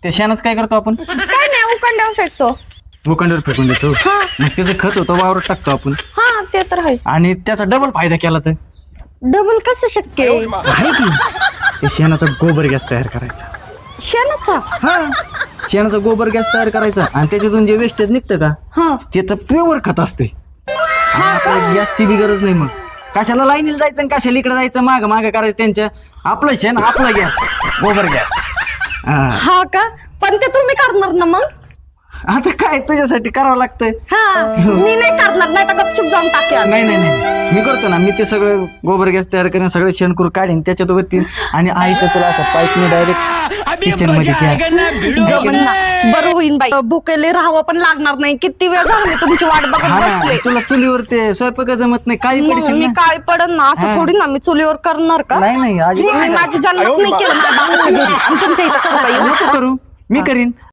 ते शेणाच काय करतो आपण? काय नाही उकंड्यावर फेकतो. भूखंडावर फेकून देतो. हा मग त्याचं खत होतं वावरात टाकतो आपण. हा ते तर आहे. आणि त्याचा डबल फायदा केला तर डबल कसं शक्य आहे? आहे की ते शेणाचा गोबर गॅस तयार करायचा. शेणाचा? हा शेणाचा गोबर गॅस तयार करायचा आणि त्याच्यातून जे वेस्टेज निघतं का हा ते तर प्युअर खत असते. आपल्याला गॅसची बी गरज नाही. मग कशाला लाईनीला जायचं आणि कशाला इकडे जायचं माग माग करायचं त्यांच्या. आपलं शेण आपला गॅस गोबर गॅस. हा का? पण ते तुम्ही करणार ना मग? आता काय तुझ्यासाठी करावं लागतंय. हा मी नाही करणार, नाही तर गपचूप जाऊन टाक्या. नाही नाही नाही मी करतो ना. मी ते सगळं गोबर गॅस तयार करेन, सगळं शेणकूर काढीन त्याच्यात वतीन आणि आई तर तुला असं पाईपने डायरेक्ट किचन मध्ये गॅस. जमन ना. बरं होईन बाई. भुकेले राहावं पण लागणार नाही. किती वेळ झाला मी तुमची वाट बघत हा ना, बसले. तुला चुलीवर ते स्वयंपाक जमत नाही काही मग मी काय पडन ना असं थोडी ना मी चुलीवर करणार का? नाही नाही मी माझी जन्मत नाही केलं माझ्या बाबाच्या घरी आणि तुमच्या इथं करू बाई. नको करू मी करीन.